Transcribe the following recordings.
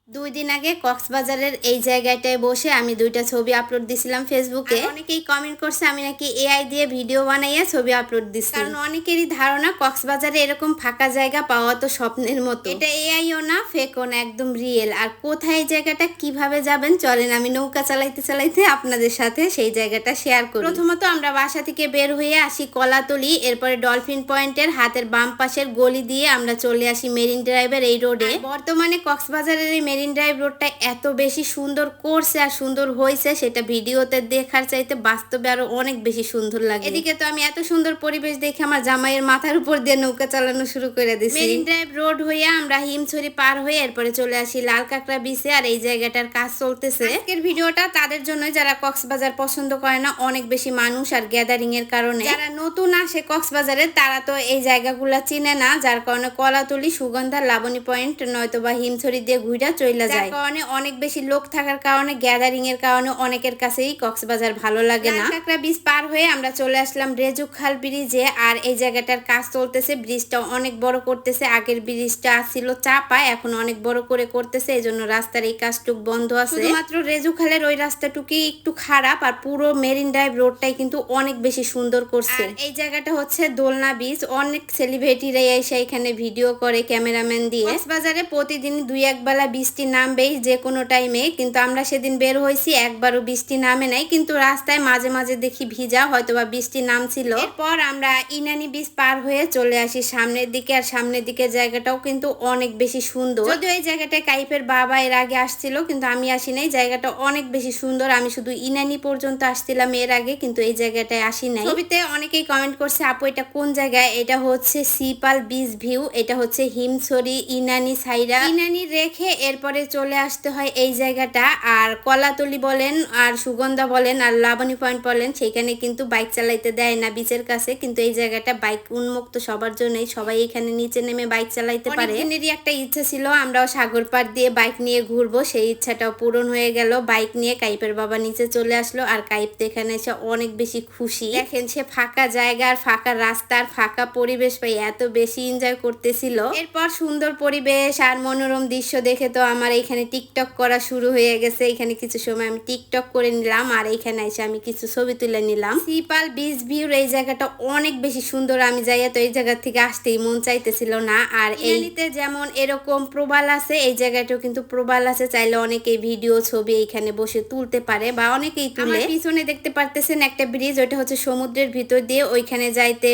2 দিন আগে কক্সবাজারের এই জায়গাটায় বসে আমি 2টা ছবি আপলোড দিছিলাম ফেসবুকে। অনেকেই কমেন্ট করছে আমি নাকি এআই দিয়ে ভিডিও বানাইয়া ছবি আপলোড দিছি। কারণ অনেকেরই ধারণা কক্সবাজারে এরকম ফাঁকা জায়গা পাওয়া তো স্বপ্নের মতো। এটা এআইও না, ফেকও না, একদম রিয়েল। আর কোথায় এই জায়গাটা কিভাবে যাবেন চলেন আমি নৌকা চালাইতে চালাইতে আপনাদের সাথে সেই জায়গাটা শেয়ার করি। প্রথমত আমরা বাসা থেকে বের হয়ে আসি কলাতলি, এরপরে ডলফিন পয়েন্টের হাতের বাম পাশের গলি দিয়ে আমরা চলে আসি মেরিন ড্রাইভের এই রোডে। বর্তমানে কক্সবাজারের এই মেরিন ড্রাইভ রোডটা এত বেশি সুন্দর করছে আর সুন্দর হয়েছে সেটা ভিডিওতে দেখার চাইতে বাস্তবে আরো অনেক বেশি সুন্দর লাগে। এদিকে তো আমি এত সুন্দর পরিবেশ দেখে আমার জামাইয়ের মাথার উপর দিয়ে নৌকা চালানো শুরু করে দিছি। মেরিন ড্রাইভ রোড হইয়া আমরা হিমছড়ি পার হয়ে এরপরে চলে আসি লাল কাঁকড়া বিচে, আর এই জায়গাটার কাজ চলতেছে। আজকের ভিডিওটা তাদের জন্য যারা কক্সবাজার পছন্দ করে না, অনেক বেশি মানুষ আর গ্যাদারিং এর কারণে। যারা নতুন আসে কক্সবাজারে তারা তো এই জায়গাগুলা চিনে না, যার কারণে কলাতলি, সুগন্ধা, লাবণী পয়েন্ট নয়তো বা হিমছড়ি দিয়ে ঘুরা চইলা যায়। কারণে অনেক বেশি লোক থাকার কারণে, গ্যাদারিং এর কারণে অনেকের কাছেই কক্সবাজার ভালো লাগে না। কাঁকড়া বিচ পার হয়ে আমরা চলে আসলাম রেজুখাল ব্রিজে, আর এই জায়গাটার কাজ চলতেছে। ব্রিজটা অনেক বড় করতেছে। আগের ব্রিজটা ছিল চাপা, এখন অনেক বড় করে করতেছে, এই জন্য রাস্তার এই কাজটুক বন্ধ আছে। শুধুমাত্র রেজুখালের ওই রাস্তাটুকুই একটু খারাপ, আর পুরো মেরিন ড্রাইভ রোডটাই কিন্তু অনেক বেশি সুন্দর করছে। এই জায়গাটা হচ্ছে দোলনা বিচ। অনেক সেলিব্রিটিরা এসে এখানে ভিডিও করে ক্যামেরাম্যান দিয়ে। কক্সবাজারে প্রতিদিন 2-1 বেলা বৃষ্টি নামবেই যে কোনো টাইমে, কিন্তু আমরা সেদিন বের হয়েছি একবারও বৃষ্টি নামে নাই, কিন্তু রাস্তায় মাঝে মাঝে দেখি ভিজা, হয়তোবা বৃষ্টি নামছিল। এরপর আমরা ইনানি বিচ পার হয়ে চলে আসি সামনের দিকে, আর সামনের দিকে জায়গাটাও কিন্তু অনেক বেশি সুন্দর। যদিও এই জায়গাটায় কাইফের বাবা এর আগে আসছিল, কিন্তু আমি আসি নাই। জায়গাটা অনেক বেশি সুন্দর। আমি শুধু ইনানি পর্যন্ত আসছিলাম এর আগে, কিন্তু এই জায়গাটায় আসি নাই। ছবিতে অনেকেই কমেন্ট করছে আপু এটা কোন জায়গায়? এটা হচ্ছে সিপাল বিচ ভিউ, এটা হচ্ছে হিমছড়ি, ইনানি সাইরা। ইনানি রেখে এরপরে চলে আসতে হয় এই জায়গাটা। আর কলাতলি বলেন আর সুগন্ধা বলেন আর লাবণী পয়েন্ট বলেন, সেখানে কিন্তু বাইক চালাইতে দেয় না বিচের কাছে, কিন্তু এই জায়গাটা বাইক উন্মুক্ত সবার জন্যই। সবাই এখানে নিচে নেমে বাইক চালাইতে পারে। অনেকেরই একটা ইচ্ছা ছিল আমরাও সাগর পাড় দিয়ে বাইক নিয়ে ঘুরবো, সেই ইচ্ছাটাও পূরণ হয়ে গেল। বাইক নিয়ে কাইপের বাবা নিচে চলে আসলো, আর কাইপ তো এখানে এসে অনেক বেশি খুশি। দেখেন সে ফাঁকা জায়গা আর ফাঁকা রাস্তার ফাঁকা পরিবেশ পাই এত বেশি এনজয় করতেছিল। এরপর সুন্দর পরিবেশ আর মনোরম দৃশ্য দেখে তো আমার এখানে টিকটক করা শুরু হয়ে গেছে। এখানে কিছু সময় আমি টিকটক করে নিলাম, আর এখানে এসে আমি কিছু ছবি তুলে নিলাম। সিপাল বিচ ভিউর এই জায়গাটা অনেক বেশি সুন্দর। আমি যাইয়া তো এই জায়গা থেকে আসতেই মন চাইতেছিল না। আর এইতে যেমন এরকম প্রবাল আছে, এই জায়গাটাও কিন্তু প্রবাল আছে, চাইলে অনেকেই ভিডিও ছবি এইখানে বসে তুলতে পারে বা অনেকেই তুলে। পিছনে দেখতে পারতেছেন একটা ব্রিজ, ওটা হচ্ছে সমুদ্রের ভিতর দিয়ে, ওইখানে যাইতে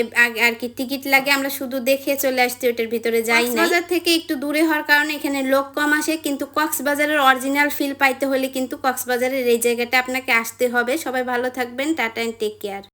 আর কি টিকিট লাগে। আমরা শুধু দেখে চলে আসছি, ওটার ভিতরে যাই না। কক্সবাজার থেকে একটু দূরে হওয়ার কারণে এখানে লোক কম আসে, কিন্তু কক্সবাজারের অরিজিনাল ফিল পাইতে হলে কিন্তু কক্সবাজারের এই জায়গাটা আপনাকে আসতে হবে। সবাই ভালো থাকবেন, টাটা এন্ড টেক কেয়ার।